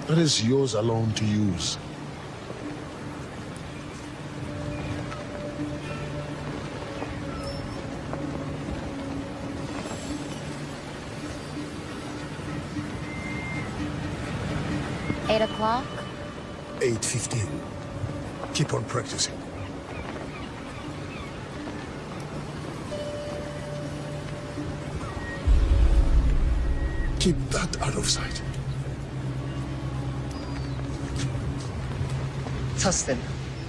That is yours alone to use. $8 o'clock? 8:15. Keep on practicing. Keep that out of sight. Tustin,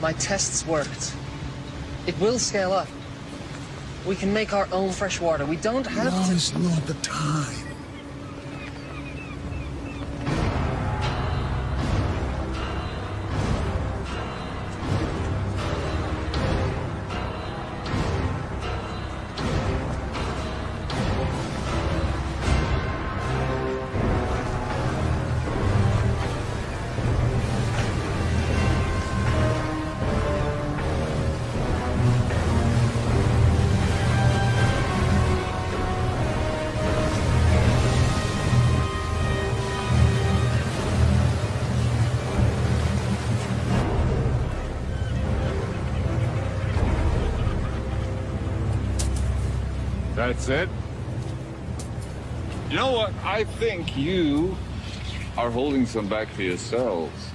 my tests worked. It will scale up. We can make our own fresh water. We don't have Now to... is not the time. That's it? You know what? I think you are holding some back for yourselves.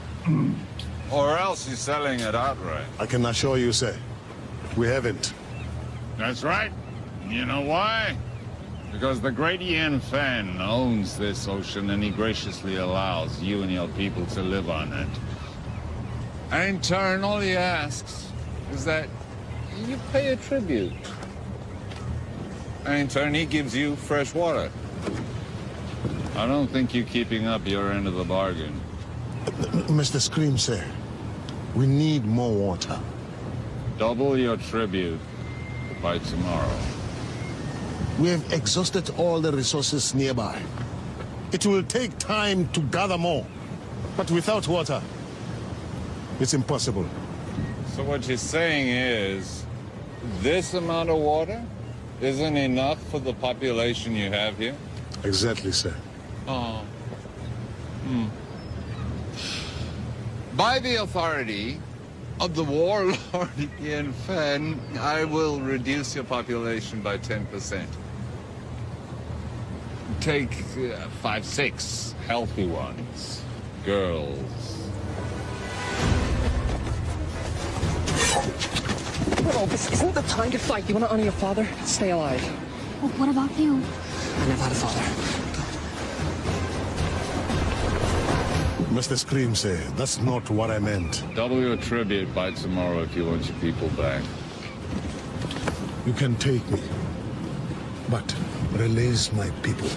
Or else you're selling it outright. I can assure you, sir, we haven't. That's right. You know why? Because the great Ian Fan owns this ocean and he graciously allows you and your people to live on it. And in turn, all he asks is that you pay a tribute. And in turn, he gives you fresh water. I don't think you're keeping up your end of the bargain. Mr. Scream, sir, we need more water. Double your tribute by tomorrow. We have exhausted all the resources nearby. It will take time to gather more. But without water, it's impossible. So what you're saying is, this amount of water isn't enough for the population you have here? Exactly, sir. Oh. By the authority of the warlord Ian Fan, I will reduce your population by 10%. Take 5, 6 healthy ones. Girls. No, this isn't the time to fight. You want to honor your father? Stay alive. Well, what about you? I never had a father. Mr. Scream, sir, that's not what I meant. Double your tribute by tomorrow if you want your people back. You can take me, but release my people.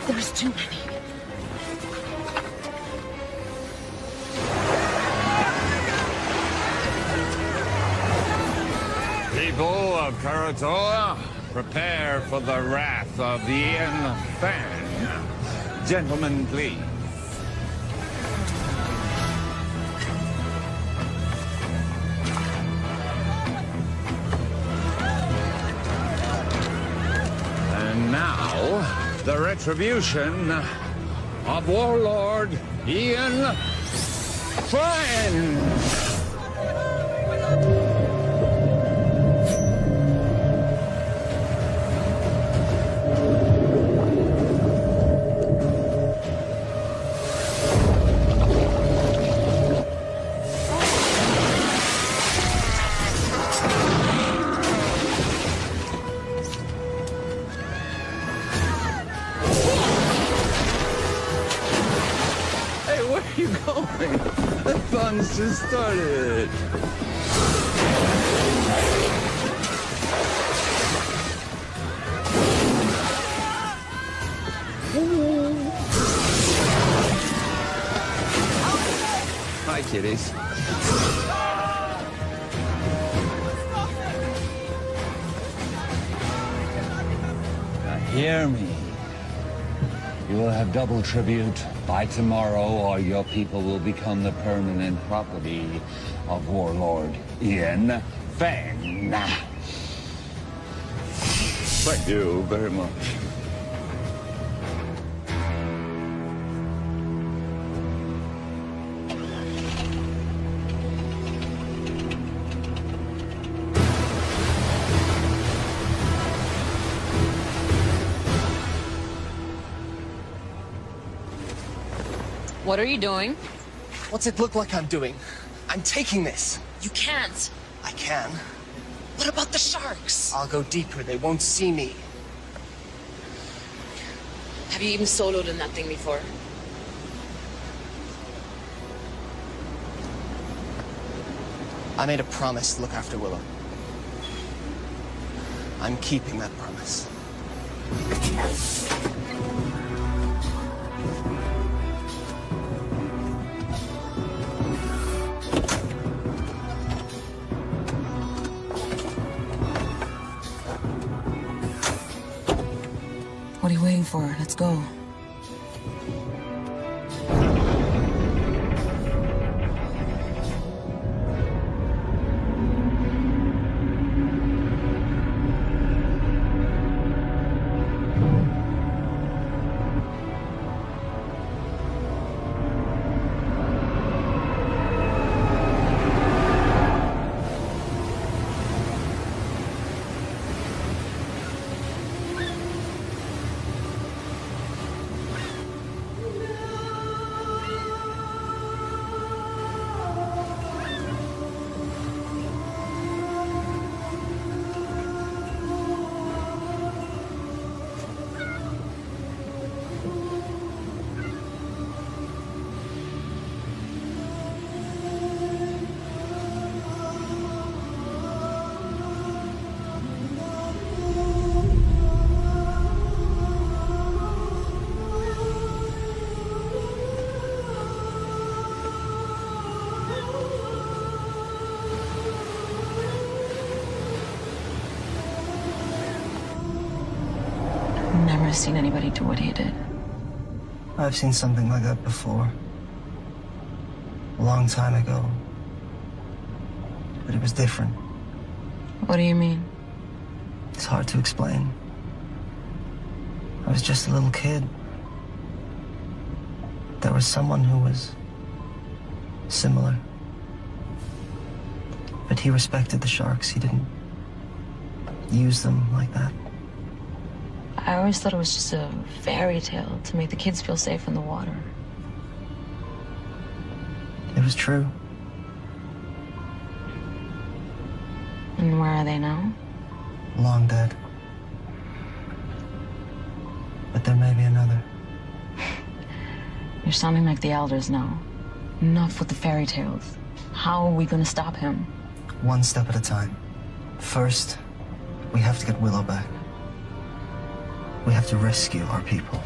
There's too many. People of Karatoa, prepare for the wrath of the Ian Fan. Gentlemen, please. And now, the retribution of Warlord Ian Fan. going? The fun's just started. Hi, kitties. Now hear me. You will have double tribute by tomorrow, or your people will become the permanent property of Warlord Ian Fang. Thank you very much. What are you doing? What's it look like I'm doing? I'm taking this. You can't. I can. What about the sharks? I'll go deeper. They won't see me. Have you even soloed in that thing before? I made a promise to look after Willow. I'm keeping that promise. What are you waiting for? Let's go. Never seen anybody do what he did. I've seen something like that before. A long time ago. But it was different. What do you mean? It's hard to explain. I was just a little kid. There was someone who was similar. But he respected the sharks. He didn't use them like that. I always thought it was just a fairy tale to make the kids feel safe in the water. It was true. And where are they now? Long dead. But there may be another. You're sounding like the elders now. Enough with the fairy tales. How are we gonna stop him? One step at a time. First, we have to get Willow back. We have to rescue our people.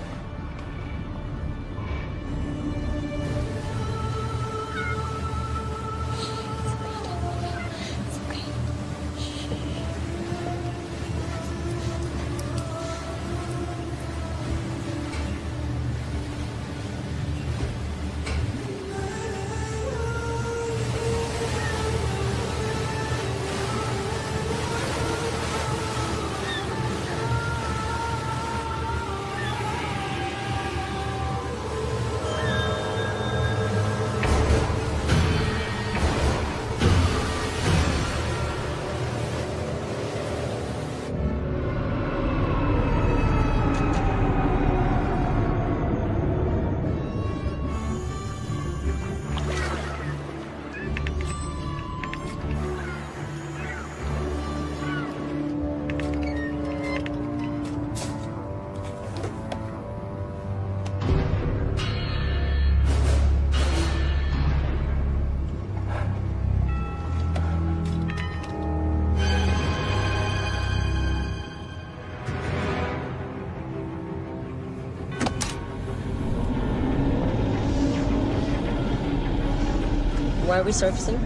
Why are we surfacing?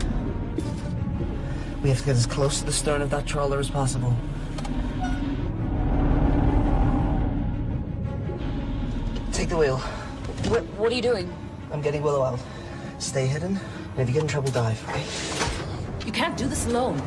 We have to get as close to the stern of that trawler as possible. Take the wheel. What are you doing? I'm getting Willow out. Stay hidden, and if you get in trouble, dive, okay? You can't do this alone.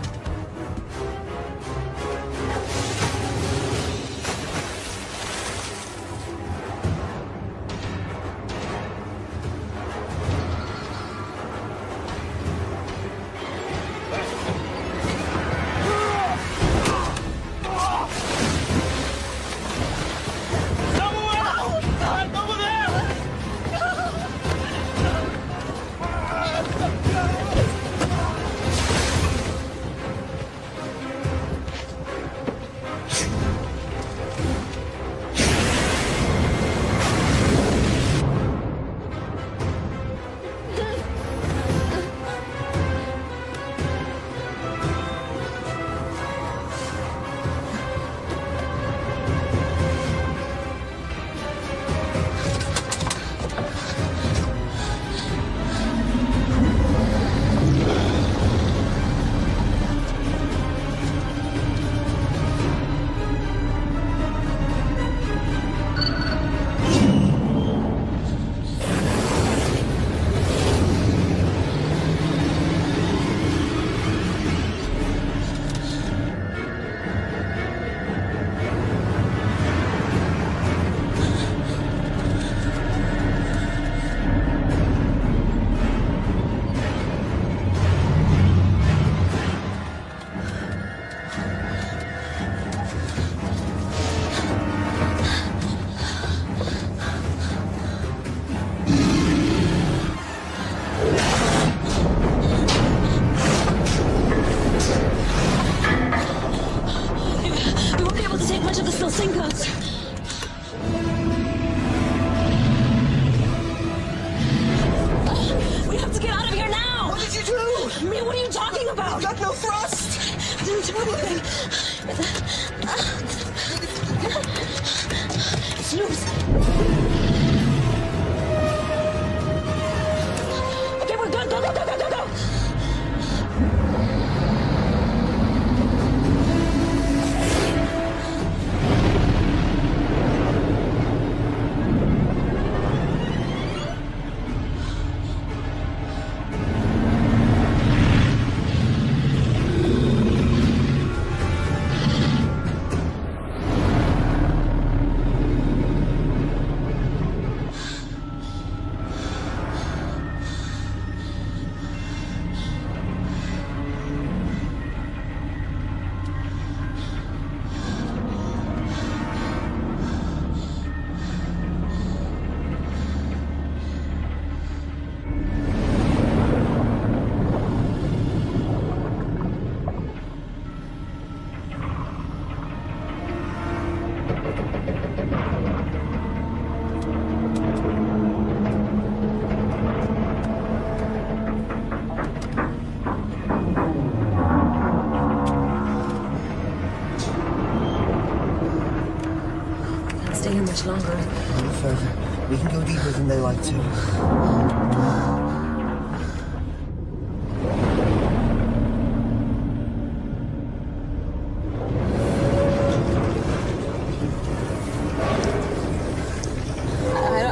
Much longer. A little further. We can go deeper than they like to.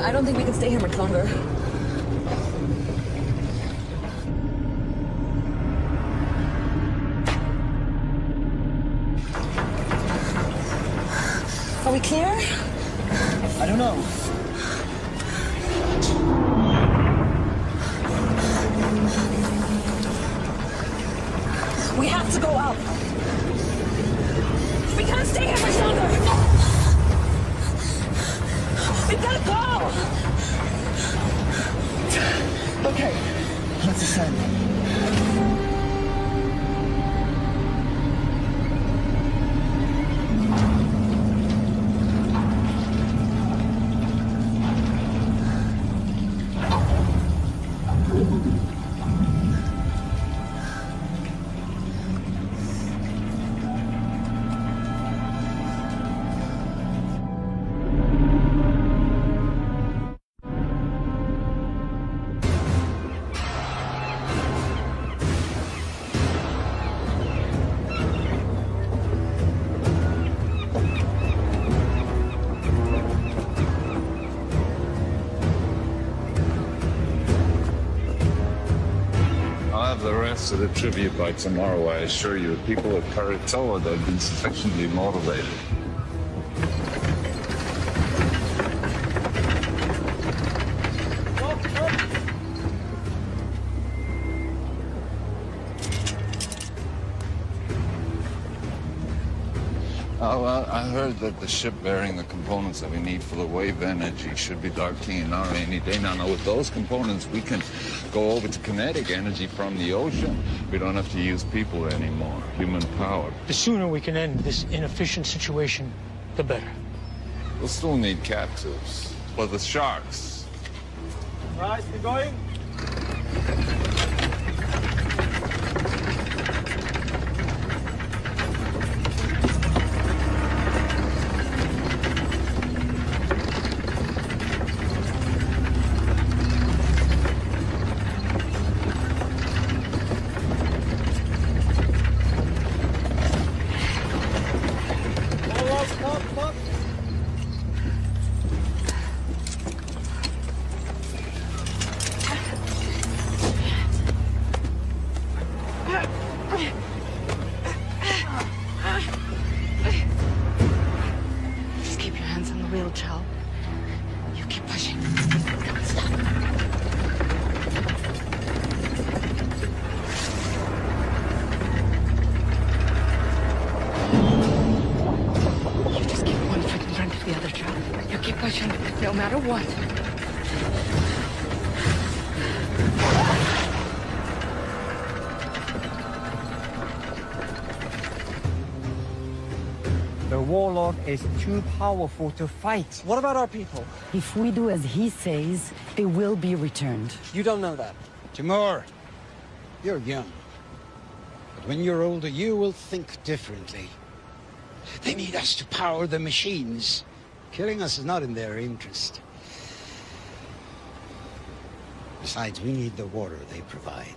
I don't think we can stay here much longer. Are we clear? I don't know. We have to go out. We can't stay here much longer. We've got to go. Okay, let's ascend. have the rest of the tribute by tomorrow, I assure you. People at Karatoa, they've been sufficiently motivated. Oh, well, I heard that the ship bearing the components that we need for the wave energy should be docking now any day. Now, with those components, we can go over to kinetic energy from the ocean. We don't have to use people anymore, human power. The sooner we can end this inefficient situation, the better. We'll still need captives. For the sharks. Right, we're going. Just keep your hands on the wheel, Chow. You keep pushing. Don't stop. You just keep one foot in front of the other, Chow. You keep pushing, no matter what. The warlord is too powerful to fight. What about our people? If we do as he says, they will be returned. You don't know that. Timur, you're young. But when you're older, you will think differently. They need us to power the machines. Killing us is not in their interest. Besides, we need the water they provide.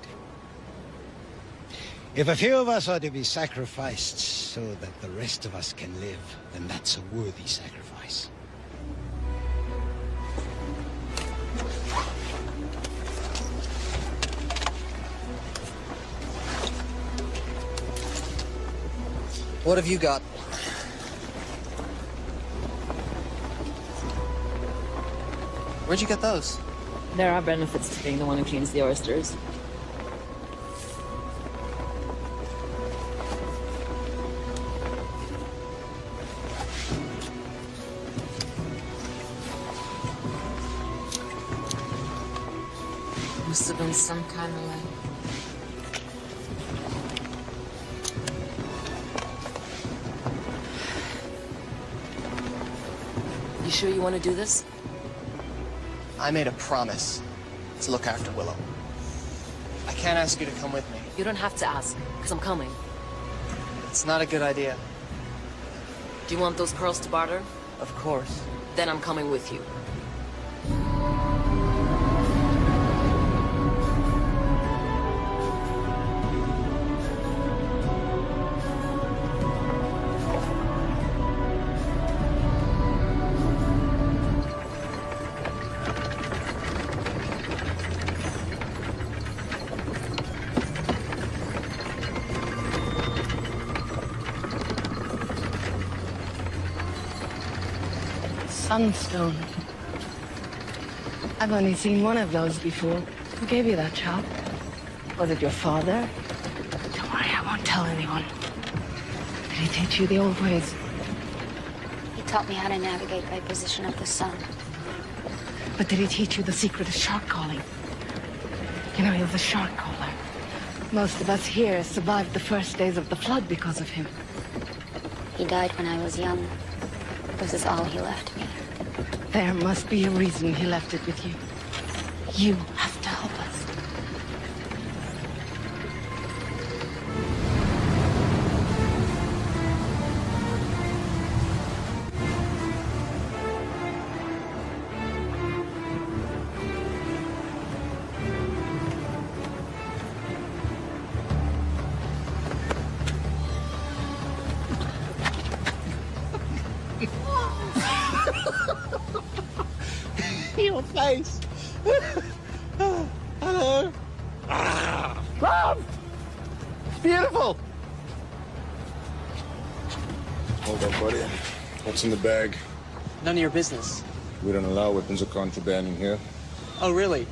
If a few of us are to be sacrificed so that the rest of us can live, then that's a worthy sacrifice. What have you got? Where'd you get those? There are benefits to being the one who cleans the oysters. Must have been some kind of way. You sure you want to do this? I made a promise to look after Willow. I can't ask you to come with me. You don't have to ask, because I'm coming. It's not a good idea. Do you want those pearls to barter? Of course. Then I'm coming with you. Sunstone. I've only seen one of those before. Who gave you that, Chow? Was it your father? Don't worry, I won't tell anyone. Did he teach you the old ways? He taught me how to navigate by position of the sun. But did he teach you the secret of shark calling? You know, he was a shark caller. Most of us here survived the first days of the flood because of him. He died when I was young. This is all he left me. There must be a reason he left it with you. You have to help us. Your face. Hello. Mom! It's beautiful! Hold on, buddy. What's in the bag? None of your business. We don't allow weapons of contraband in here. Oh, really?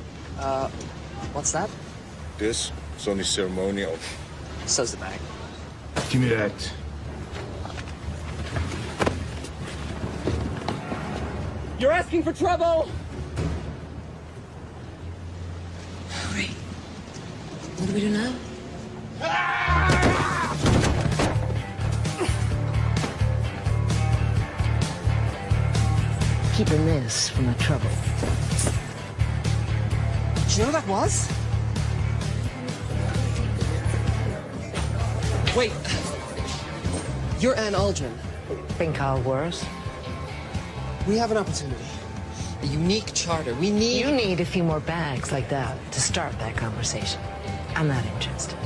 What's that? This is only ceremonial. So's the bag. Give me that. You're asking for trouble! Hurry. What do we do now? Keeping this from the trouble. Do you know who that was? Wait. You're Anne Aldrin. Been called worse. We have an opportunity. A unique charter. We need... You need a few more bags like that to start that conversation. I'm not interested.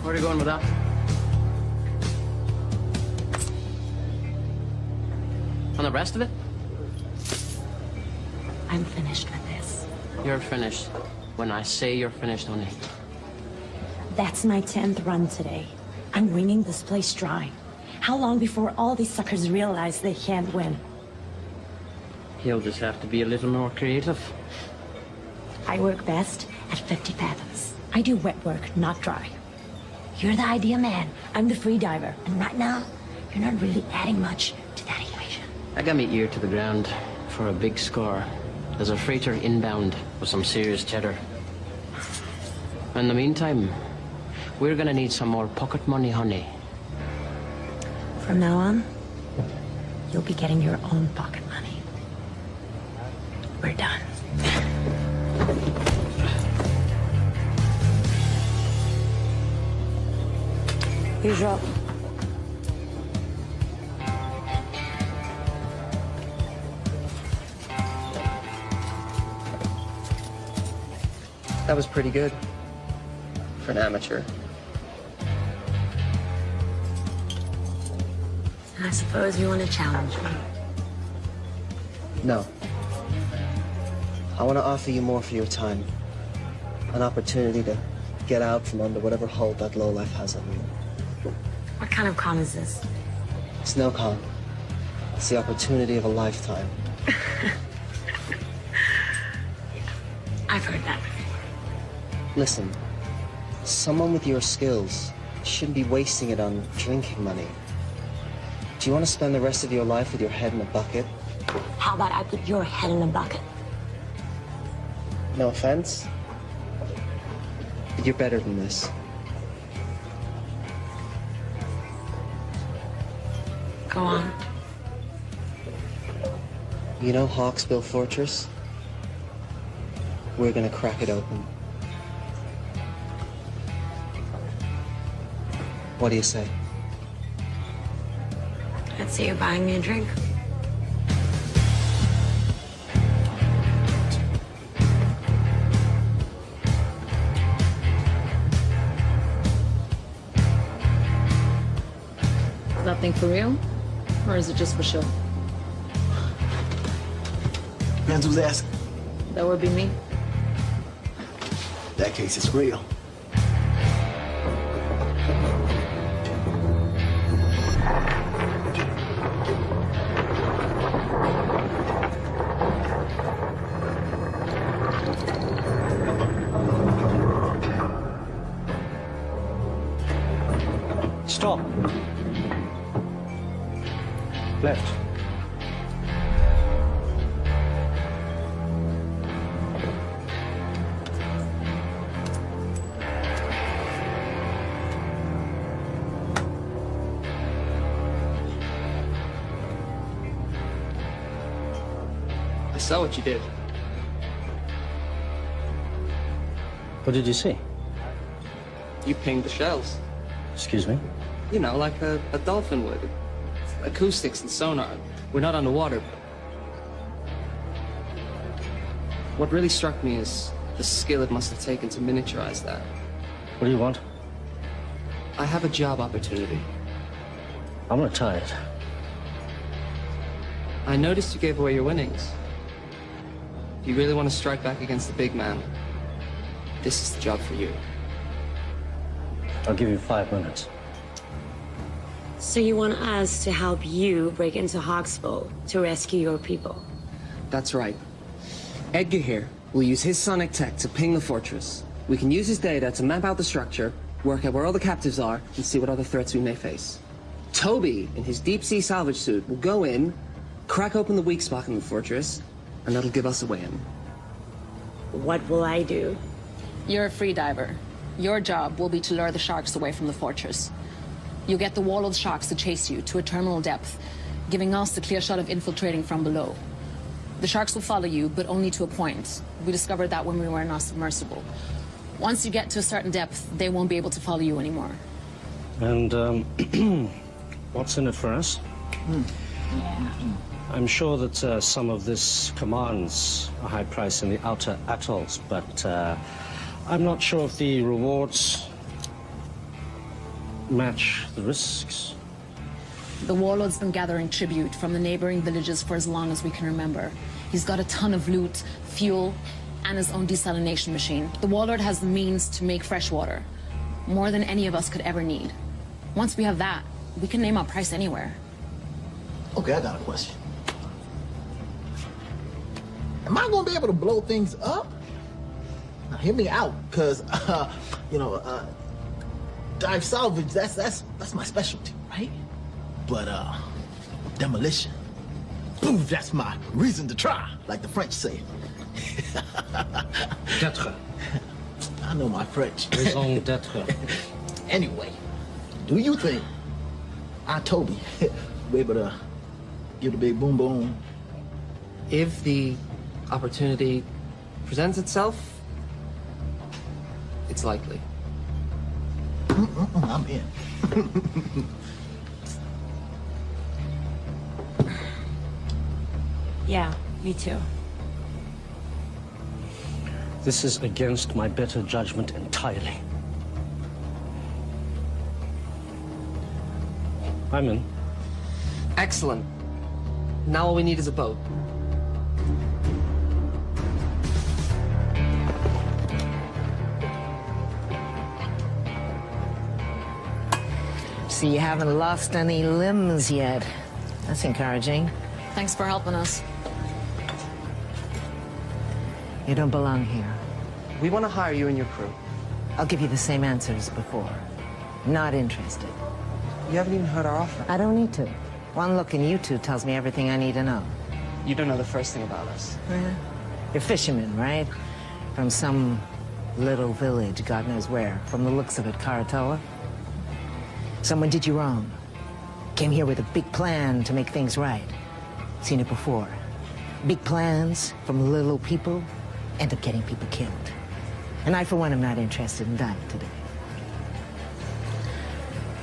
Where are you going with that? And the rest of it? I'm finished with this. You're finished. When I say you're finished, honey. That's my 10th run today. I'm wringing this place dry. How long before all these suckers realize they can't win? You'll just have to be a little more creative. I work best at 50 fathoms. I do wet work, not dry. You're the idea man. I'm the free diver. And right now, you're not really adding much to that equation. I got me ear to the ground for a big score. There's a freighter inbound with some serious cheddar. In the meantime, we're gonna need some more pocket money, honey. From now on, you'll be getting your own pocket money. We're done. Here's up. That was pretty good. For an amateur. I suppose you want to challenge me. No. I want to offer you more for your time. An opportunity to get out from under whatever hold that lowlife has on you. What kind of con is this? It's no con. It's the opportunity of a lifetime. I've heard that. Listen, someone with your skills shouldn't be wasting it on drinking money. Do you want to spend the rest of your life with your head in a bucket? How about I put your head in a bucket? No offense, but you're better than this. Go on. You know Hawksbill Fortress? We're gonna crack it open. What do you say? I'd say you're buying me a drink. Is that thing for real? Or is it just for show? Depends who's asking. That would be me. In that case, it's real. Stop. Left. I saw what you did. What did you see? You pinged the shells. Excuse me? You know, like a dolphin would. Acoustics and sonar. We're not underwater. What really struck me is the skill it must have taken to miniaturize that. What do you want? I have a job opportunity. I'm retired. I noticed you gave away your winnings. If you really want to strike back against the big man, this is the job for you. I'll give you 5 minutes. So you want us to help you break into Hawksbow to rescue your people? That's right. Edgar here will use his sonic tech to ping the fortress. We can use his data to map out the structure, work out where all the captives are, and see what other threats we may face. Toby, in his deep-sea salvage suit, will go in, crack open the weak spot in the fortress, and that'll give us a way in. What will I do? You're a free diver. Your job will be to lure the sharks away from the fortress. You'll get the wall of sharks to chase you to a terminal depth, giving us the clear shot of infiltrating from below. The sharks will follow you, but only to a point. We discovered that when we were in our submersible. Once you get to a certain depth, they won't be able to follow you anymore. And, what's in it for us? I'm sure that some of this commands a high price in the outer atolls, but I'm not sure if the rewards match the risks. The warlord's been gathering tribute from the neighboring villages for as long as we can remember. He's got a ton of loot, fuel, and his own desalination machine. The warlord has the means to make fresh water, more than any of us could ever need. Once we have that, we can name our price anywhere. Okay, I got a question. Am I gonna be able to blow things up? Now, hear me out, cause dive salvage, that's my specialty, right? But demolition, boom, that's my reason to try, like the French say. D'être. I know my French. Raison d'être. Anyway, do you think Toby will be able to give the big boom boom? If the opportunity presents itself, it's likely. I'm in. Yeah, me too. This is against my better judgment entirely. I'm in. Excellent. Now all we need is a boat. So you haven't lost any limbs yet. That's encouraging. Thanks for helping us. You don't belong here. We want to hire you and your crew. I'll give you the same answer as before. Not interested. You haven't even heard our offer. I don't need to. One look in you two tells me everything I need to know. You don't know the first thing about us. You're fishermen, right? From some little village, God knows where. From the looks of it, Karatoa. Someone did you wrong. Came here with a big plan to make things right. Seen it before. Big plans from little people end up getting people killed. And I, for one, am not interested in dying today.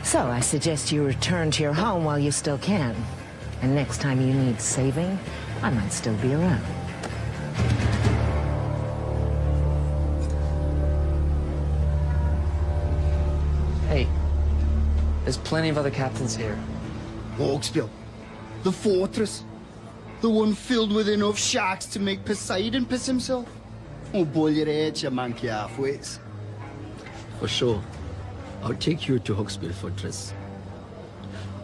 So I suggest you return to your home while you still can. And next time you need saving, I might still be around. Hey, there's plenty of other captains here. Hawksbill, the fortress, the one filled with enough sharks to make Poseidon piss himself. Oh, boil your head, you monkey halfways. For sure. I'll take you to Hawksbill Fortress.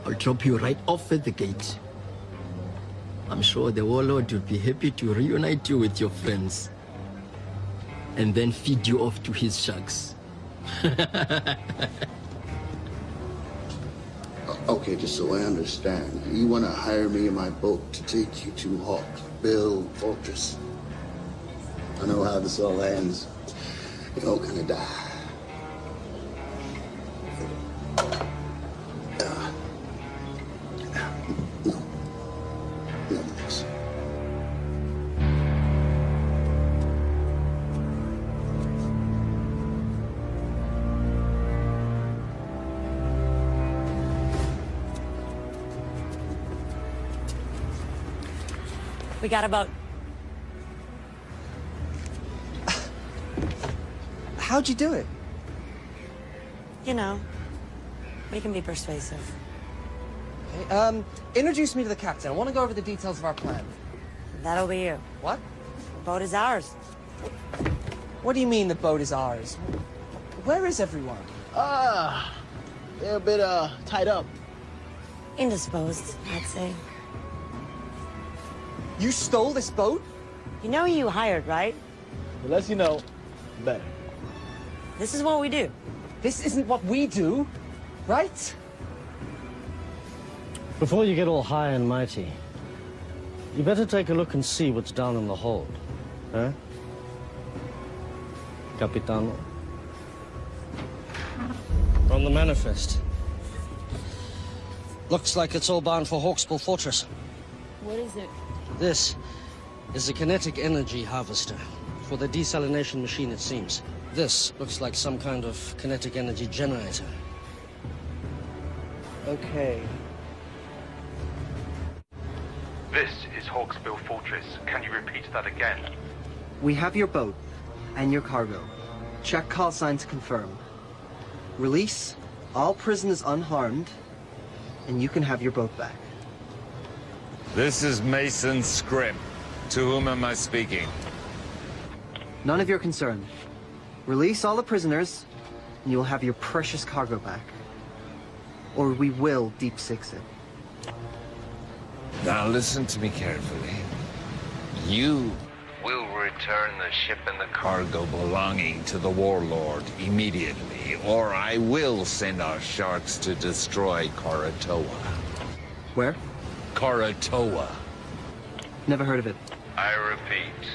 I'll drop you right off at the gate. I'm sure the warlord would be happy to reunite you with your friends. And then feed you off to his sharks. Okay, just so I understand, you want to hire me in my boat to take you to Hawksbill Fortress. I know how this all ends. You're all gonna die. No thanks. We got a boat. How'd you do it? You know, we can be persuasive. Okay, introduce me to the captain. I want to go over the details of our plan. That'll be you. What? The boat is ours. What do you mean the boat is ours? Where is everyone? They're a bit, tied up. Indisposed, I'd say. You stole this boat? You know who you hired, right? The less you know, the better. This is what we do. This isn't what we do, right? Before you get all high and mighty, you better take a look and see what's down in the hold. Huh? Capitano? From the manifest. Looks like it's all bound for Hawksbill Fortress. What is it? This is a kinetic energy harvester. For the desalination machine, it seems. This looks like some kind of kinetic energy generator. Okay. This is Hawksbill Fortress. Can you repeat that again? We have your boat and your cargo. Check call sign to confirm. Release all prisoners unharmed, and you can have your boat back. This is Mason Scripp. To whom am I speaking? None of your concern. Release all the prisoners, and you'll have your precious cargo back. Or we will deep six it. Now listen to me carefully. You will return the ship and the cargo belonging to the warlord immediately, or I will send our sharks to destroy Karatoa. Where? Karatoa. Never heard of it. I repeat.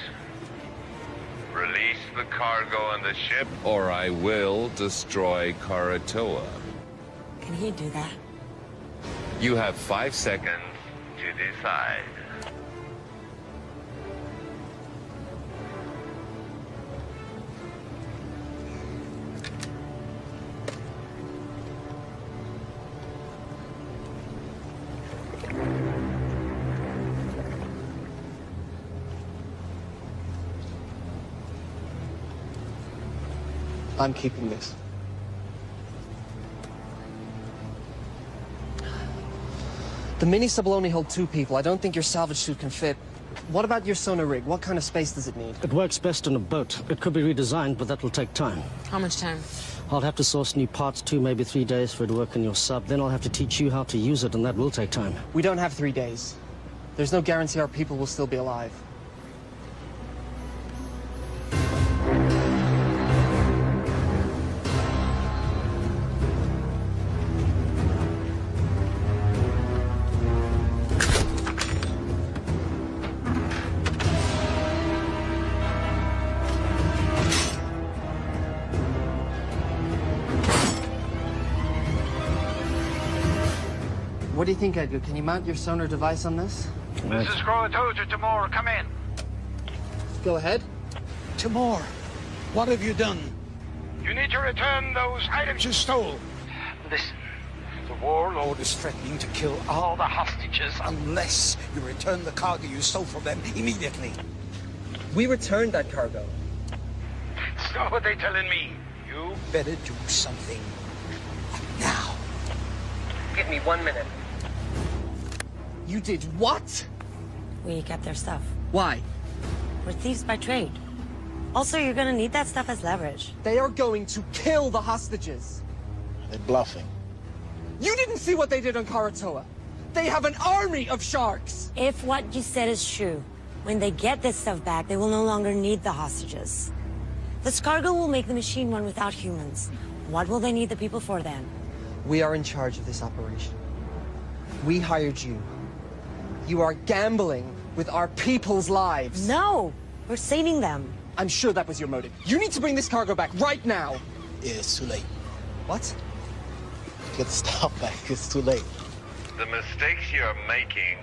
Release the cargo and the ship, Or I will destroy Karatoa. Can he do that? You have 5 seconds to decide. I'm keeping this. The mini sub will only hold 2 people. I don't think your salvage suit can fit. What about your sonar rig? What kind of space does it need? It works best on a boat. It could be redesigned, but that will take time. How much time? I'll have to source new parts, 2, maybe 3 days for it to work in your sub. Then I'll have to teach you how to use it, and that will take time. We don't have 3 days. There's no guarantee our people will still be alive. What do you think, Edgar? Can you mount your sonar device on this? This is Croatoa to Timor. Come in. Go ahead. Timor, what have you done? You need to return those items you stole. Listen, the warlord is threatening to kill all the hostages unless you return the cargo you stole from them immediately. We returned that cargo. So what they telling me? You better do something now. Give me 1 minute. You did what? We kept their stuff. Why? We're thieves by trade. Also, you're gonna need that stuff as leverage. They are going to kill the hostages. They're bluffing. You didn't see what they did on Karatoa. They have an army of sharks. If what you said is true, when they get this stuff back, they will no longer need the hostages. This cargo will make the machine run without humans. What will they need the people for then? We are in charge of this operation. We hired you. You are gambling with our people's lives. No, we're saving them. I'm sure that was your motive. You need to bring this cargo back right now. Yeah, it's too late. What? Get the stuff back. It's too late. The mistakes you're making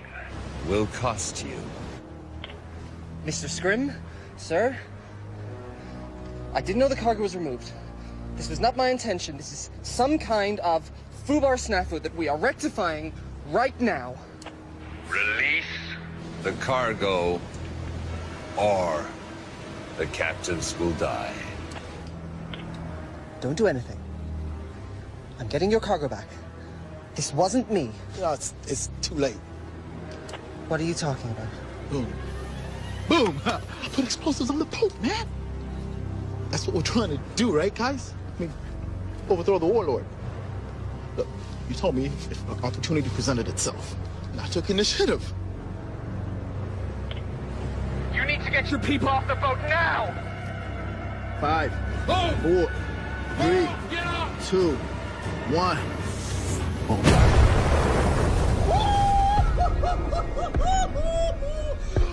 will cost you. Mr. Scrim, sir, I didn't know the cargo was removed. This was not my intention. This is some kind of foobar snafu that we are rectifying right now. Release the cargo, or the captives will die. Don't do anything. I'm getting your cargo back. This wasn't me. No, it's too late. What are you talking about? Boom. Boom! I put explosives on the boat, man. That's what we're trying to do, right, guys? I mean, overthrow the warlord. Look, you told me if an opportunity presented itself, and I took initiative. You need to get your people off the boat now! 5, 4, 3, 2, 1.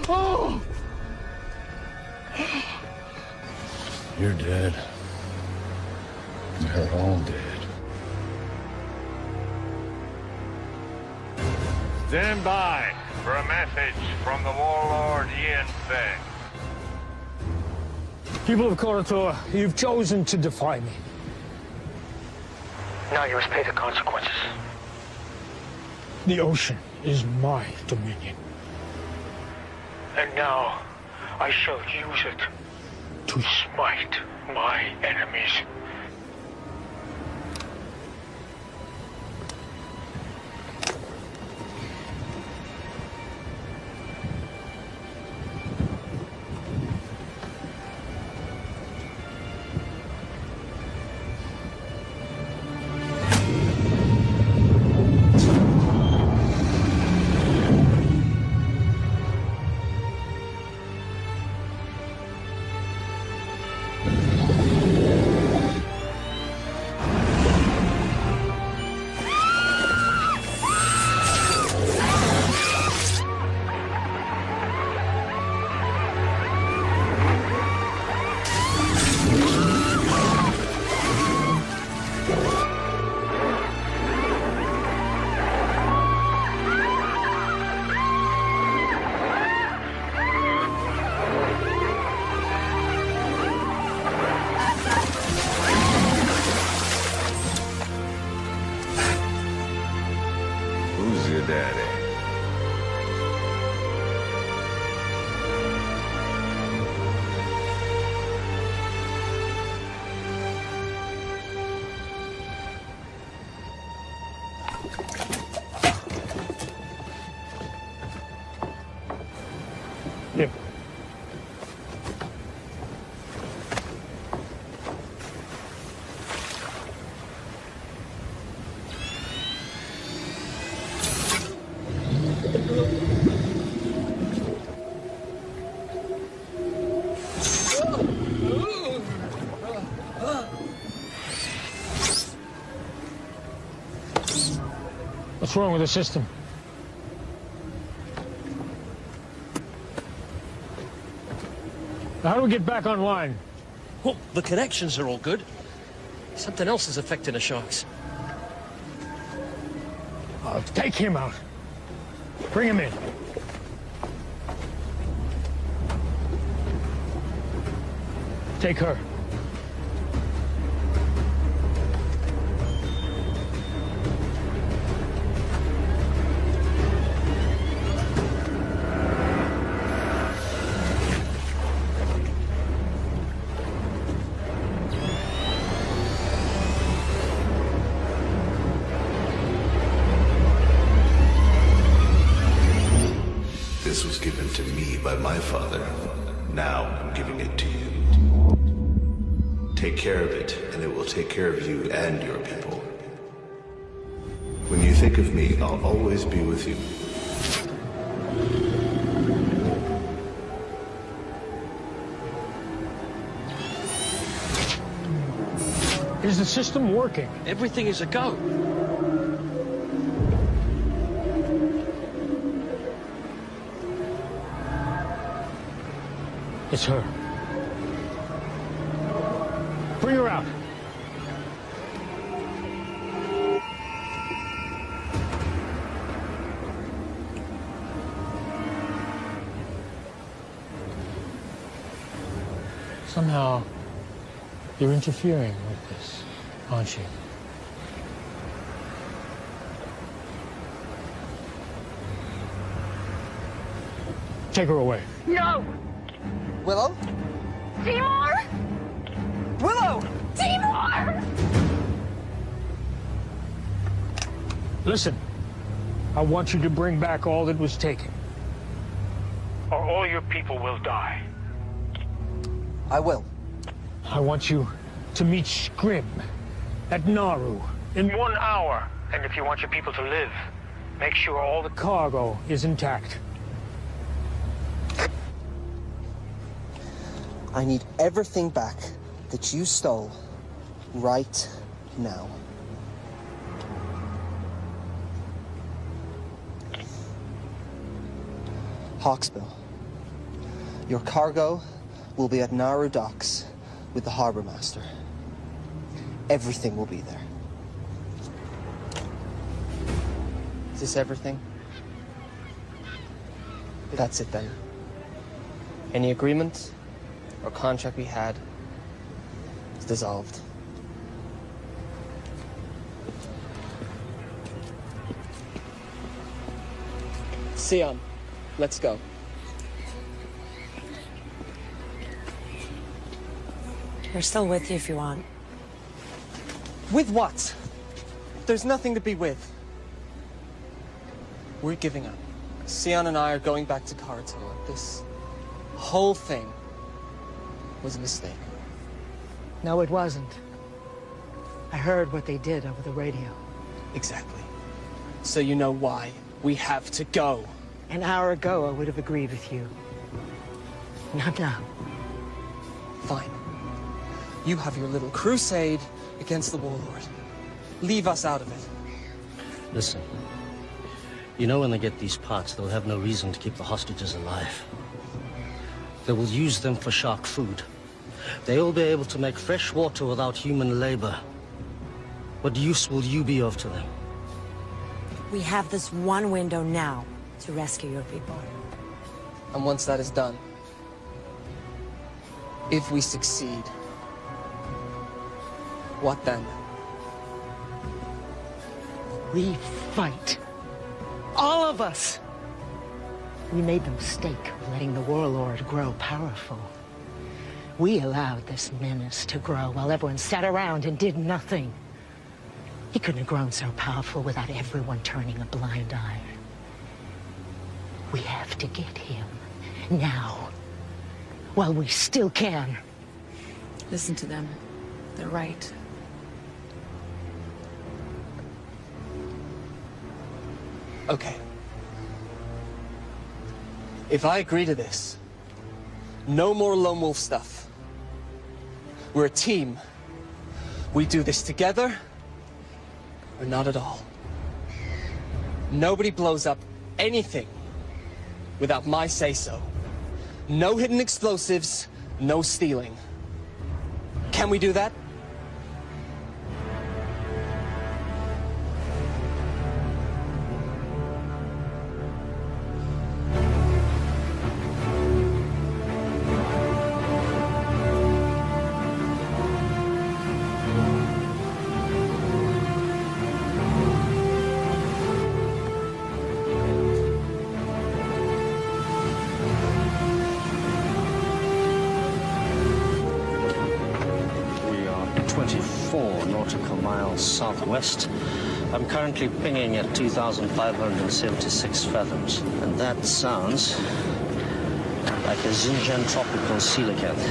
Oh! You're dead. You're all dead. Stand by for a message from the warlord Ian Feng. People of Karator, you've chosen to defy me. Now you must pay the consequences. The ocean is my dominion. And now I shall use it to smite my enemies. What's wrong with the system? How do we get back online? Well, the connections are all good. Something else is affecting the sharks. Take him out. Bring him in. Take her. This was given to me by my father. Now I'm giving it to you. Take care of it, and it will take care of you and your people. When you think of me, I'll always be with you. Is the system working? Everything is a go. It's her. Bring her out. Somehow, you're interfering with this, aren't you? Take her away. No! Willow? Seymour! Willow! Seymour! Listen, I want you to bring back all that was taken, or all your people will die. I will. I want you to meet Scrim at Nauru in 1 hour. And if you want your people to live, make sure all the cargo is intact. I need everything back that you stole right now. Hawksbill, your cargo will be at Nauru docks with the harbor master. Everything will be there. Is this everything? That's it then. Any agreement or contract we had is dissolved. Sion, let's go. We're still with you if you want. With what? There's nothing to be with. We're giving up. Sion and I are going back to Karatoa. This whole thing was a mistake. No, it wasn't. I heard what they did over the radio. Exactly. So you know why we have to go. An hour ago, I would have agreed with you. Not now. Fine. You have your little crusade against the warlord. Leave us out of it. Listen, you know when they get these parts, they'll have no reason to keep the hostages alive. They will use them for shark food. They'll be able to make fresh water without human labor. What use will you be of to them? We have this one window now to rescue your people. And once that is done, if we succeed, what then? We fight. All of us. We made the mistake of letting the warlord grow powerful. We allowed this menace to grow while everyone sat around and did nothing. He couldn't have grown so powerful without everyone turning a blind eye. We have to get him now, while we still can. Listen to them. They're right. Okay. If I agree to this, no more lone wolf stuff. We're a team. We do this together, or not at all. Nobody blows up anything without my say-so. No hidden explosives, no stealing. Can we do that? Southwest. I'm currently pinging at 2,576 fathoms, and that sounds like a Xinjiang tropical coelacanth.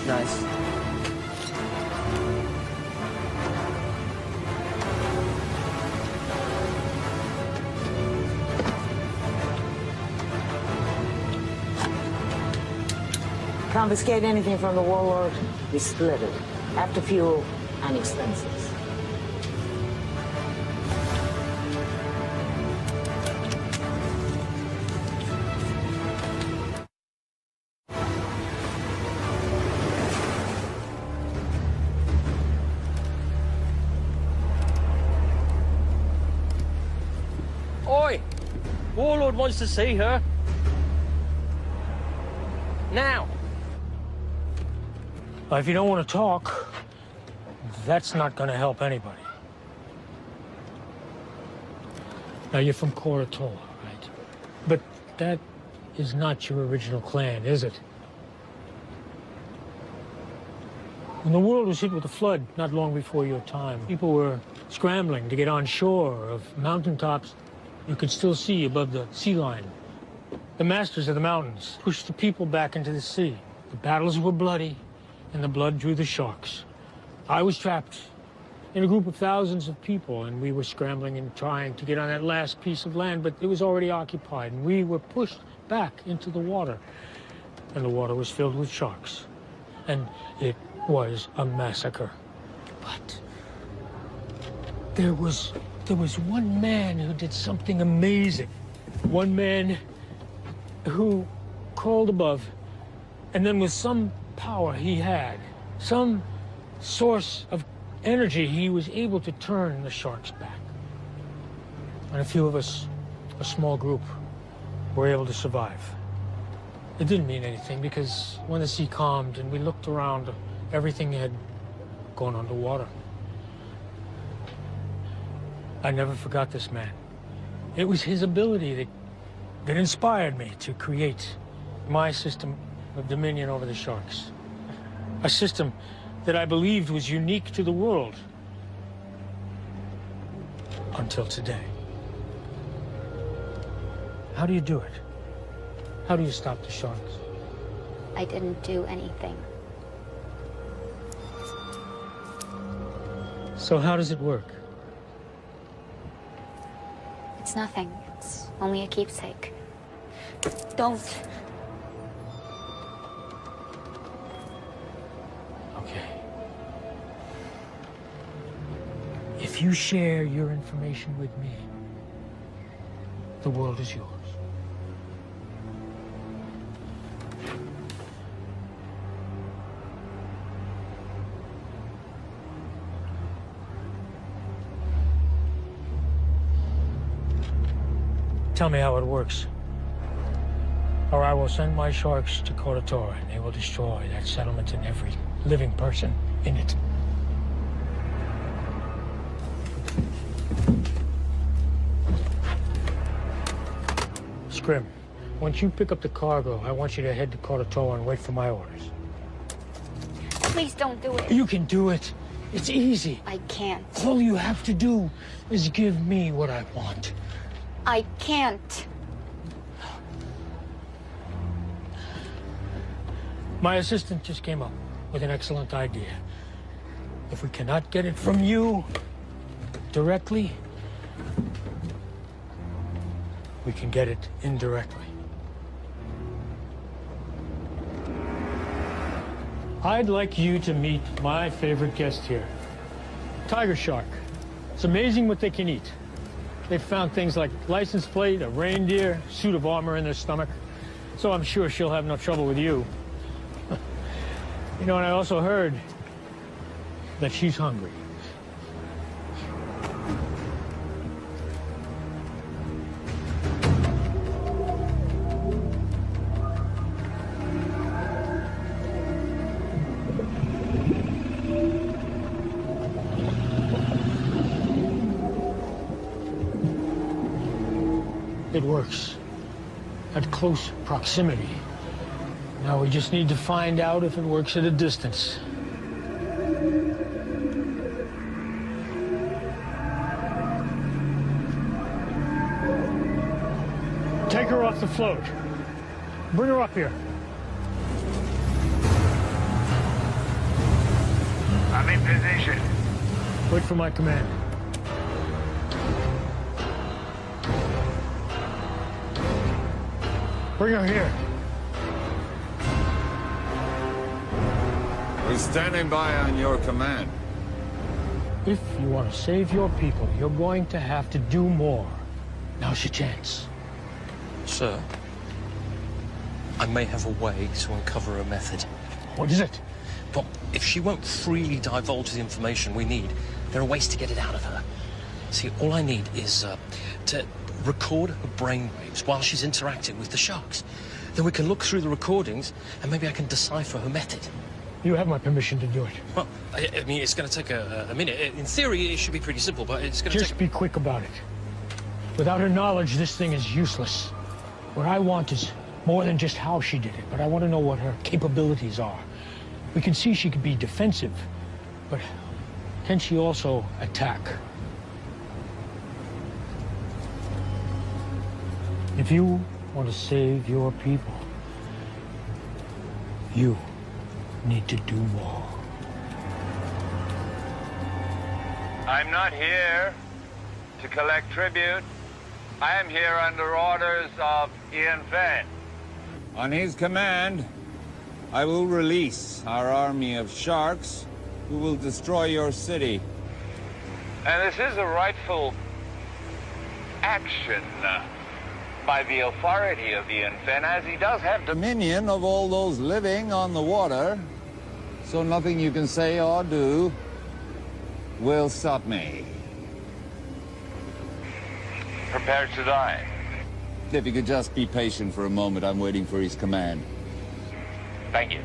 Nice. confiscate anything from the warlord, we split it. After fuel and expenses. Oi! Warlord wants to see her. Now. If you don't want to talk, that's not going to help anybody. Now, you're from Coratola, right? But that is not your original clan, is it? When the world was hit with a flood not long before your time, people were scrambling to get on shore of mountaintops you could still see above the sea line. The masters of the mountains pushed the people back into the sea. The battles were bloody, and the blood drew the sharks. I was trapped in a group of thousands of people, and we were scrambling and trying to get on that last piece of land, but it was already occupied, and we were pushed back into the water. And the water was filled with sharks. And it was a massacre. But there was one man who did something amazing. One man who crawled above, and then with some power he had, some source of energy, he was able to turn the sharks back. And a few of us, a small group, were able to survive. It didn't mean anything because when the sea calmed and we looked around, everything had gone underwater. I never forgot this man. It was his ability that inspired me to create my system of dominion over the sharks. A system that I believed was unique to the world. Until today. How do you do it? How do you stop the sharks? I didn't do anything. So how does it work? It's nothing. It's only a keepsake. Don't. Okay. If you share your information with me, the world is yours. Tell me how it works, or I will send my sharks to Coratola, and they will destroy that settlement and every living person in it. Scrim, once you pick up the cargo, I want you to head to Coratola and wait for my orders. Please don't do it. You can do it. It's easy. I can't. All you have to do is give me what I want. I can't. My assistant just came up with an excellent idea. If we cannot get it from you directly, we can get it indirectly. I'd like you to meet my favorite guest here, tiger shark. It's amazing what they can eat. They've found things like license plate, a reindeer, suit of armor in their stomach. So I'm sure she'll have no trouble with you. You know, and I also heard that she's hungry. It works at close proximity. Now we just need to find out if it works at a distance. Take her off the float. Bring her up here. I'm in position. Wait for my command. Bring her here. We're standing by on your command. If you want to save your people, you're going to have to do more. Now's your chance. Sir, I may have a way to uncover a method. What is it? Well, if she won't freely divulge the information we need, there are ways to get it out of her. See, all I need is to record her brainwaves while she's interacting with the sharks. Then we can look through the recordings, and maybe I can decipher her method. You have my permission to do it. Well, I mean, it's going to take a minute. In theory, it should be pretty simple, but it's going to take... Just be quick about it. Without her knowledge, this thing is useless. What I want is more than just how she did it, but I want to know what her capabilities are. We can see she could be defensive, but can she also attack? If you want to save your people, you need to do more. I'm not here to collect tribute. I am here under orders of Ian Fenn. On his command, I will release our army of sharks who will destroy your city. And this is a rightful action by the authority of Ian Fenn, as he does have Dominion of all those living on the water, so nothing you can say or do will stop me. prepared to die. If you could just be patient for a moment, I'm waiting for his command. Thank you.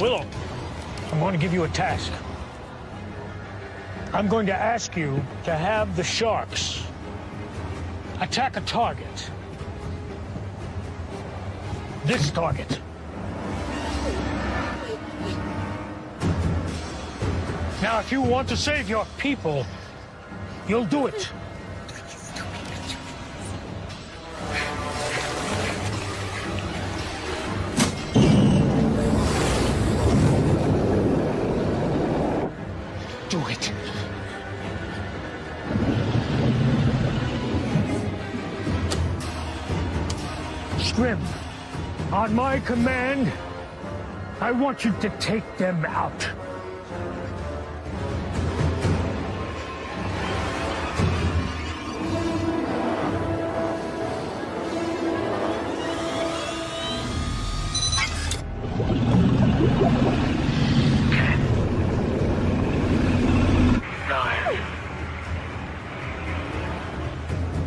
Willow, I'm going to give you a task. I'm going to ask you to have the sharks attack a target. This target. Now, if you want to save your people, you'll do it. Do it. Scrim, on my command, I want you to take them out.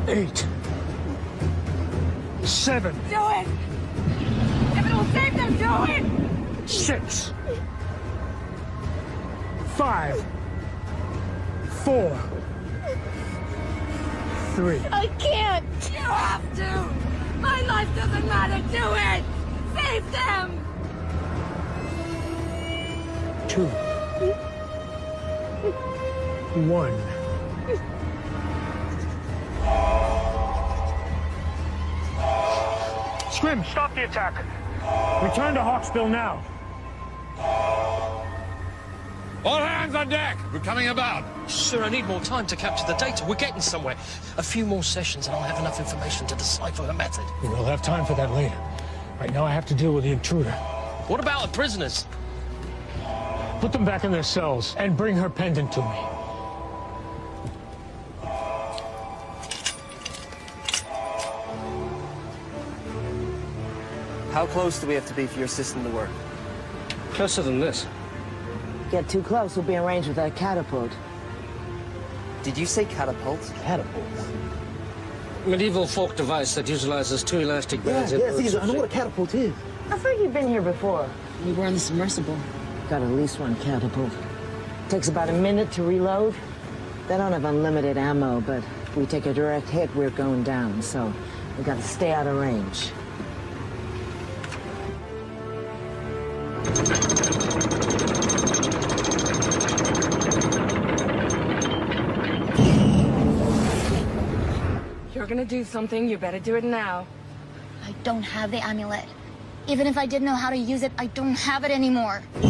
Eight. 7. Do it! If it will save them, do it! 6. 5. 4. 3. I can't! You have to! My life doesn't matter! Do it! Save them! 2. 1. Scrim, stop the attack. Return to Hawksbill now. All hands on deck! We're coming about. Sir, I need more time to capture the data. We're getting somewhere. A few more sessions and I'll have enough information to decipher her method. We'll have time for that later. Right now I have to deal with the intruder. What about the prisoners? Put them back in their cells and bring her pendant to me. How close do we have to be for your system to work? Closer than this. Get too close, we'll be in range with that catapult. Did you say catapult? Catapult? Medieval folk device that utilizes two elastic bands. Yeah, Caesar, I know what a catapult is. I think you've been here before. We were on the submersible. Got at least one catapult. Takes about a minute to reload. They don't have unlimited ammo, but if we take a direct hit, we're going down, so we gotta stay out of range. You're gonna do something, you better do it now. I don't have the amulet. Even if I did know how to use it, I don't have it anymore. You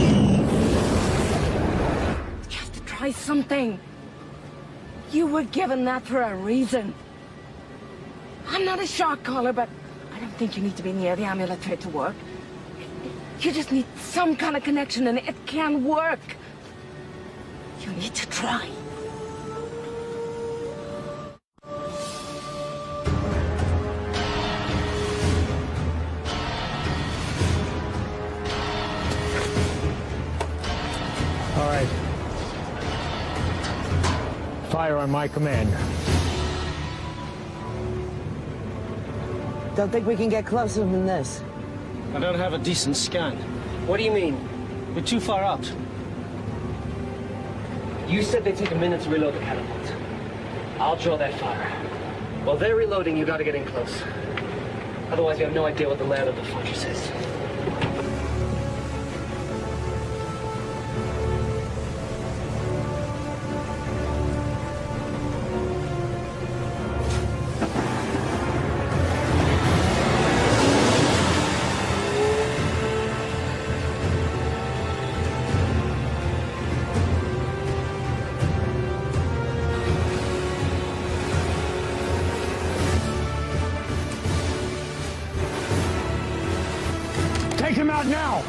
have to try something. You were given that for a reason. I'm not a shark caller, but I don't think you need to be near the amulet for it to work. You just need some kind of connection, and it can work. You need to try. All right. Fire on my command. Don't think we can get closer than this. I don't have a decent scan. What do you mean? We're too far out. You said they take a minute to reload the catapult. I'll draw that fire. While they're reloading, you gotta get in close. Otherwise, you have no idea what the layout of the fortress is. Take him out now!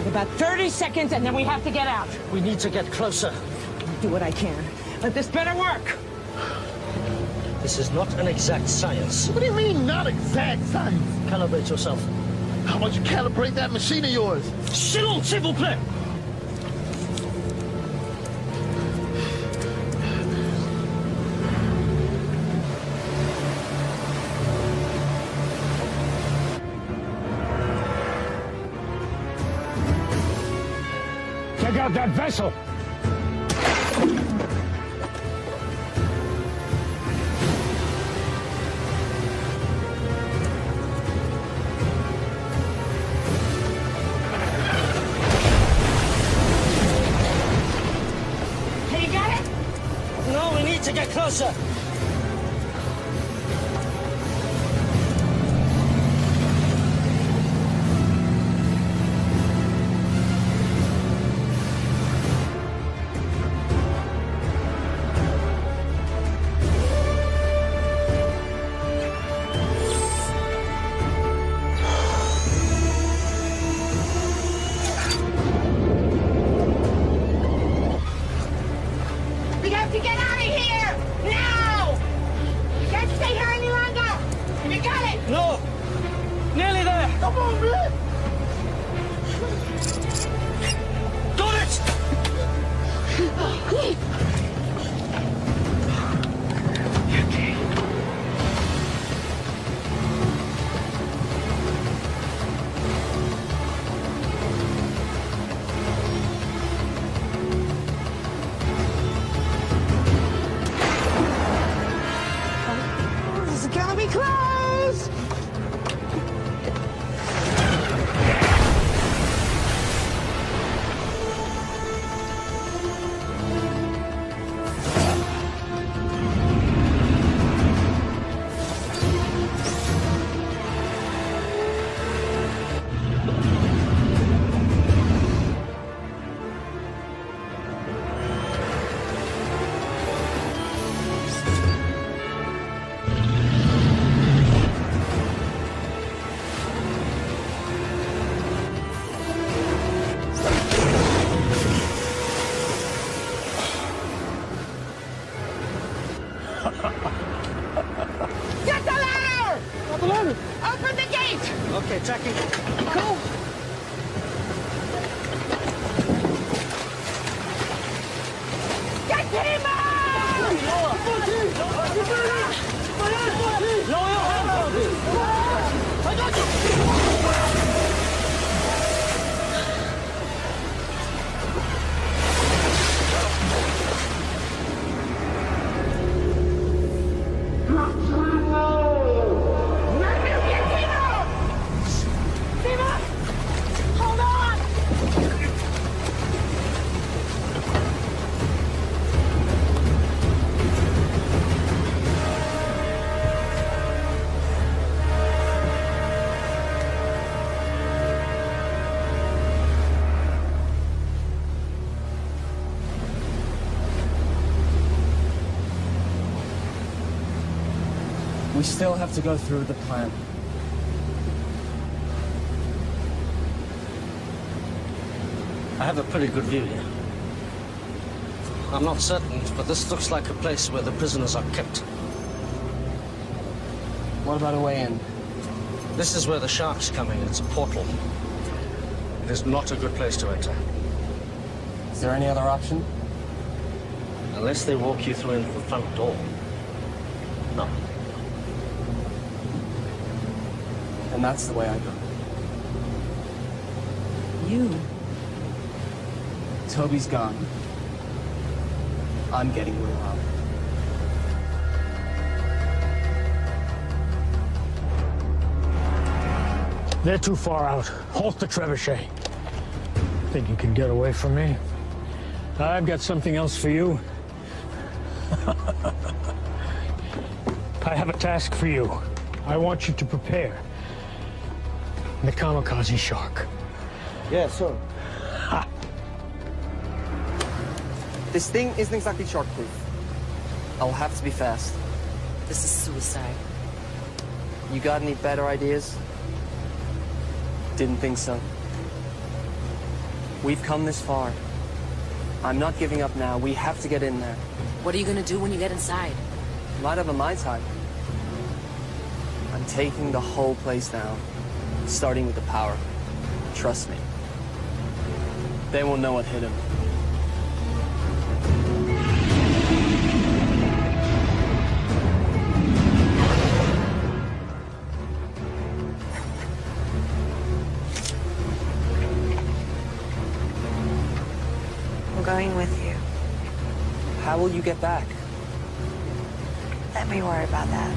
About 30 seconds, and then we have to get out. We need to get closer. I'll do what I can, but this better work. This is not an exact science. What do you mean, not exact science? Calibrate yourself. How about you calibrate that machine of yours? Silence, s'il vous plaît! Check out that vessel! Hey, you got it? No, we need to get closer. We have to get out of here! Now! You can't stay here any longer! You got it! No! Nearly there! Come on, man! Got it! This is gonna be close! the ladder. Open the gate! Okay, Jackie. Go! Get him out! Lower your hands, Toby. I got you! Hold on! We still have to go through with the plan. I have a pretty good view here. I'm not certain, but this looks like a place where the prisoners are kept. What about a way in? This is where the shark's coming. It's a portal. It is not a good place to enter. Is there any other option? Unless they walk you through into the front door. No. And that's the way I go. You? Toby's gone. I'm getting Will out. They're too far out. Halt the trebuchet. Think you can get away from me? I've got something else for you. I have a task for you. I want you to prepare the kamikaze shark. Yeah, sure. This thing isn't exactly shark-proof. I'll have to be fast. This is suicide. You got any better ideas? Didn't think so. We've come this far. I'm not giving up now. We have to get in there. What are you gonna do when you get inside? Might have a Mai Tai. I'm taking the whole place down, starting with the power. Trust me. They won't know what hit him. I'm going with you. How will you get back? Let me worry about that.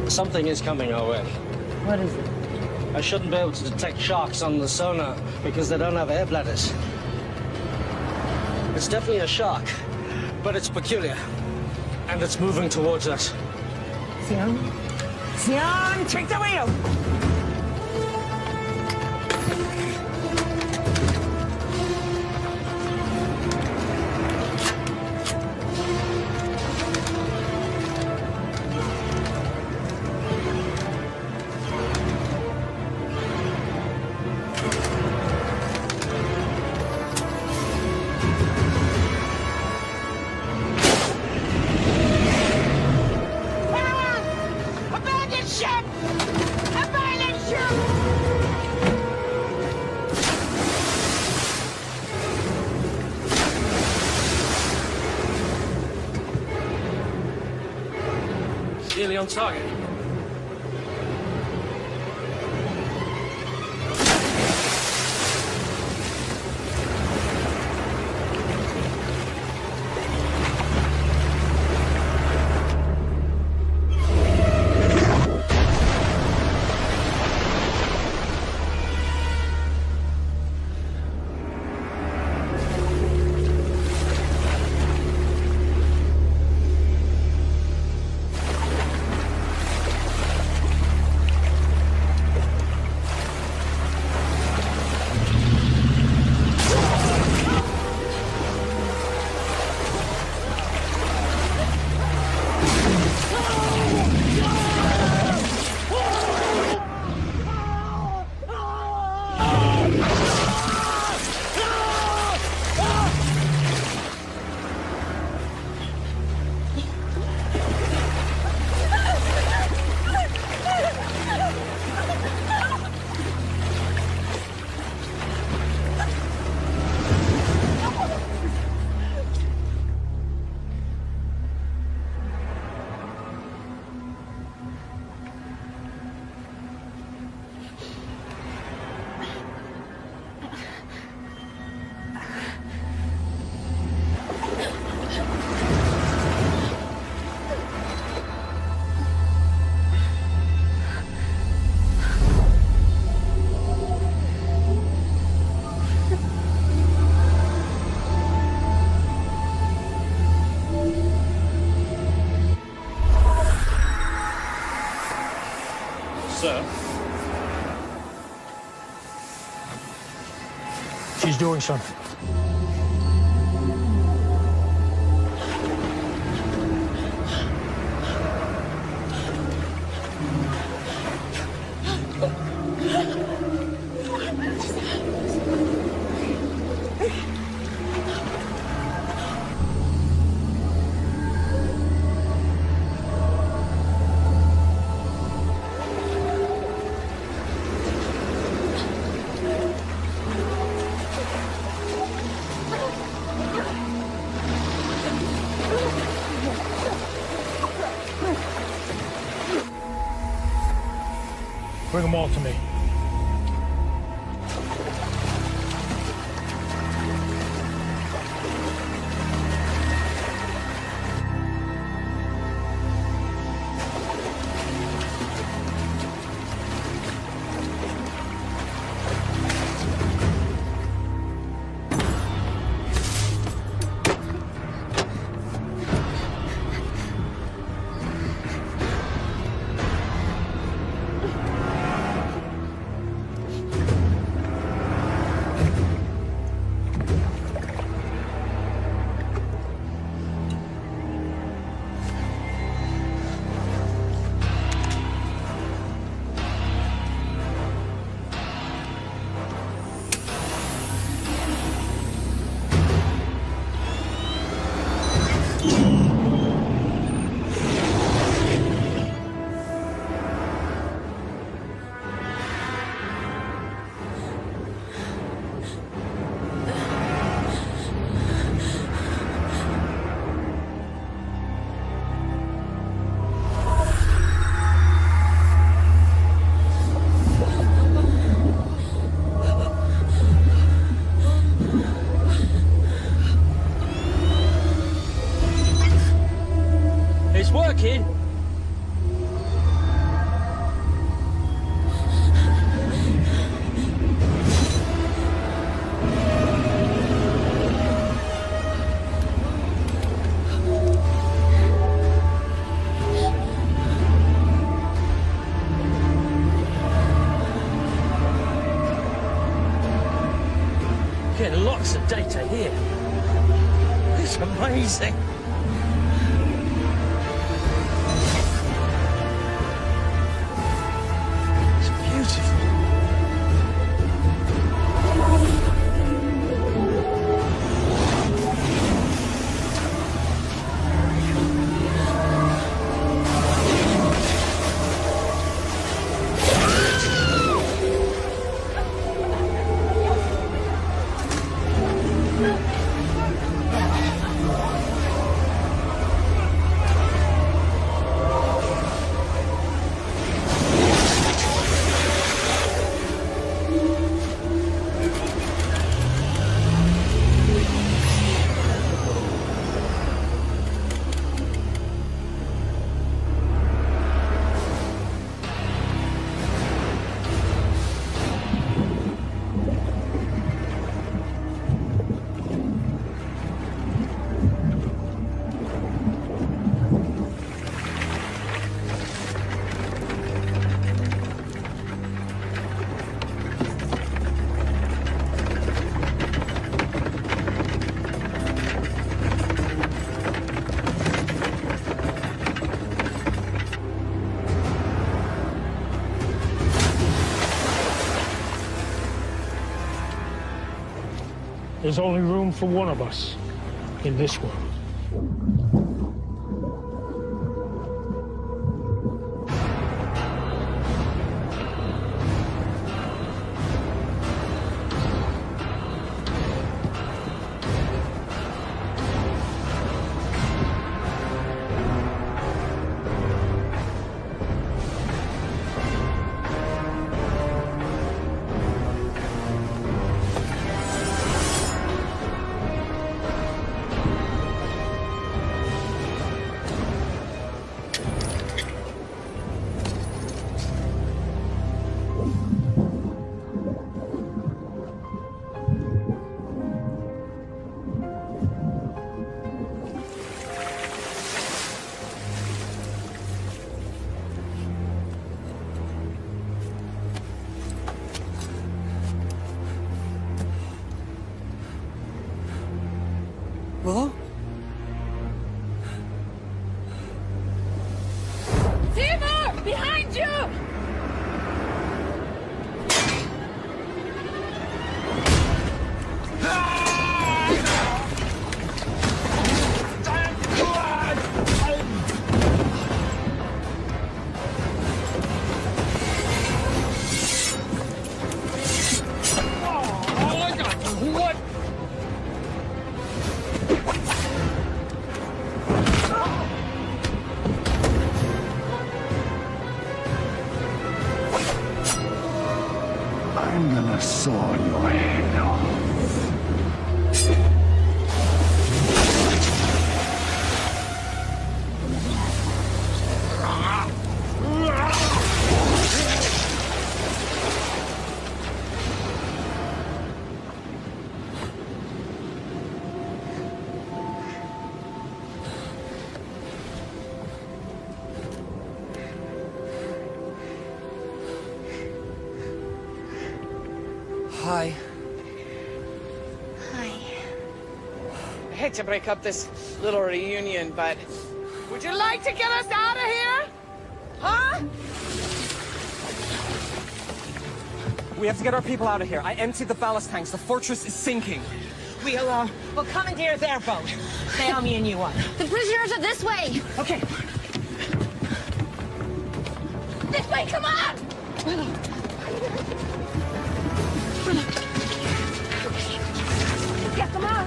Something is coming our way. What is it? I shouldn't be able to detect sharks on the sonar because they don't have air bladders. It's definitely a shark, but it's peculiar. And it's moving towards us. Sion? Sion, take the wheel! Nearly on target. Sir? She's doing something. Bring them all to me. It's working. gigabytes of data here. It's amazing. It's beautiful. There's only room for one of us in this world. Willow? Timur! Behind you! I'm gonna saw your head off. Hi. Hi. I hate to break up this little reunion, but would you like to get us out of here? Huh? We have to get our people out of here. I emptied the ballast tanks. The fortress is sinking. We'll commandeer their boat. Naomi and you one. The prisoners are this way. Okay. This way, come on! Get them out!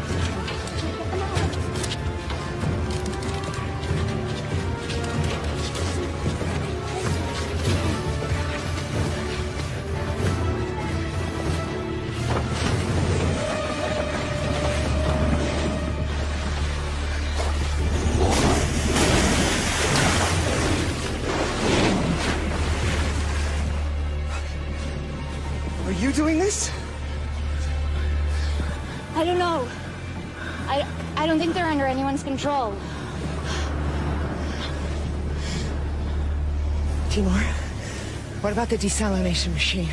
Are you doing this? I don't know. I don't think they're under anyone's control. Timur, what about the desalination machine?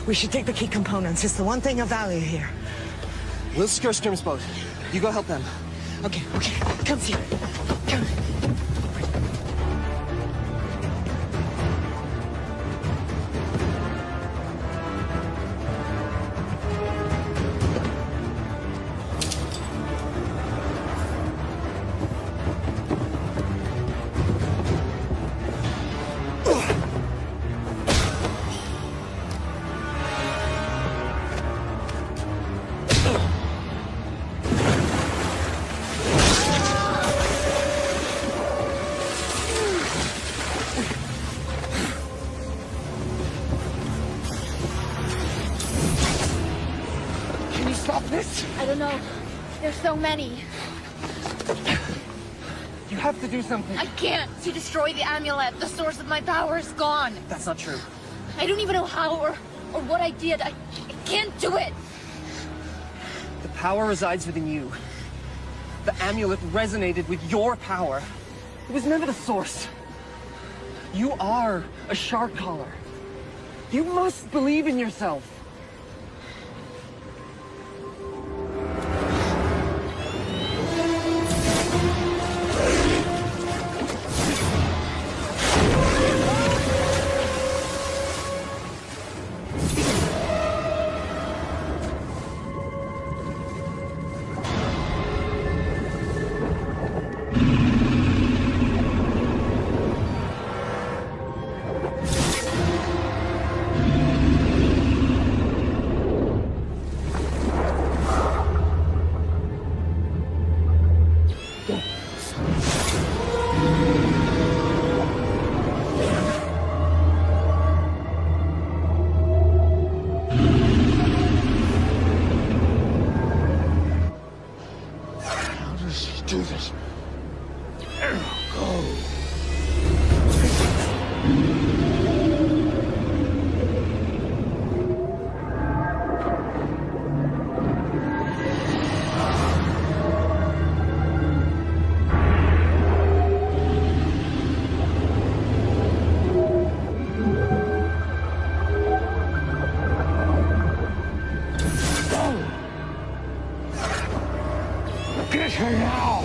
We should take the key components. It's the one thing of value here. We'll secure Sturm's boat. You go help them. Okay. Come here. Come. I don't know. There's so many. You have to do something. I can't. She destroyed the amulet. The source of my power is gone. That's not true. I don't even know how or what I did. I can't do it. The power resides within you. The amulet resonated with your power. It was never the source. You are a shark caller. You must believe in yourself. Do this. Go. Get her now!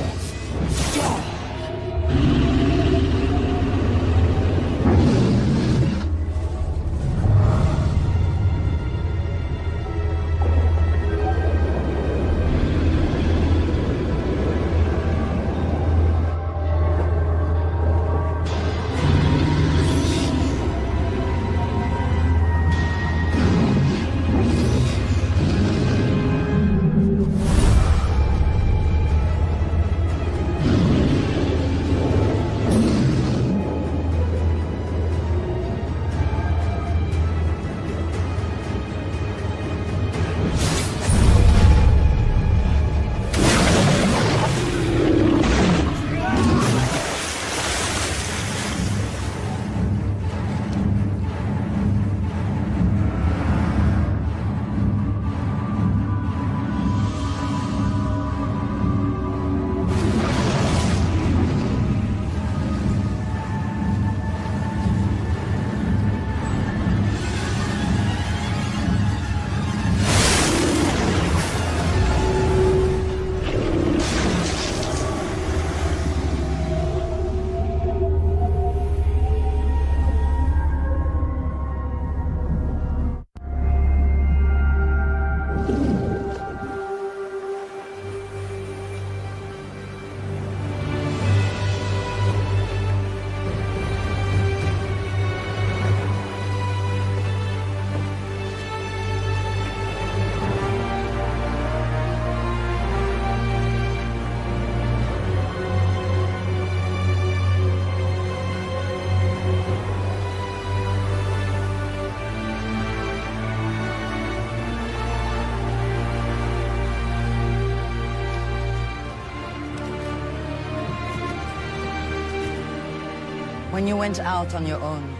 When you went out on your own,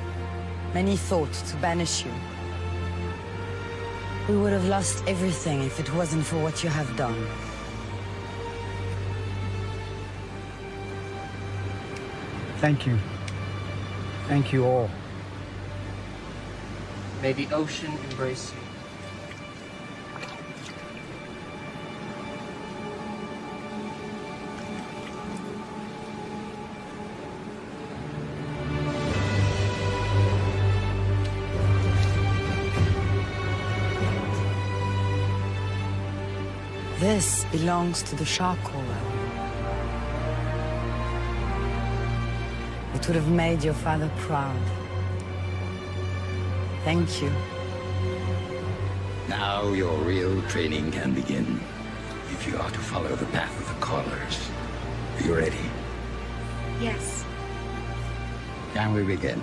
many thought to banish you. We would have lost everything if it wasn't for what you have done. Thank you. Thank you all. May the ocean embrace you. This belongs to the shark caller. It would have made your father proud. Thank you. Now your real training can begin. If you are to follow the path of the callers. Are you ready? Yes. Can we begin?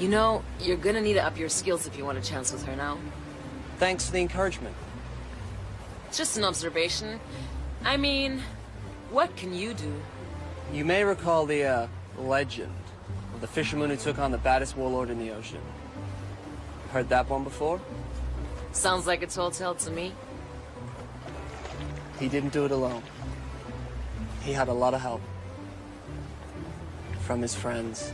You know, you're gonna need to up your skills if you want a chance with her now. Thanks for the encouragement. It's just an observation. I mean, what can you do? You may recall the, legend of the fisherman who took on the baddest warlord in the ocean. Heard that one before? Sounds like a tall tale to me. He didn't do it alone. He had a lot of help. From his friends.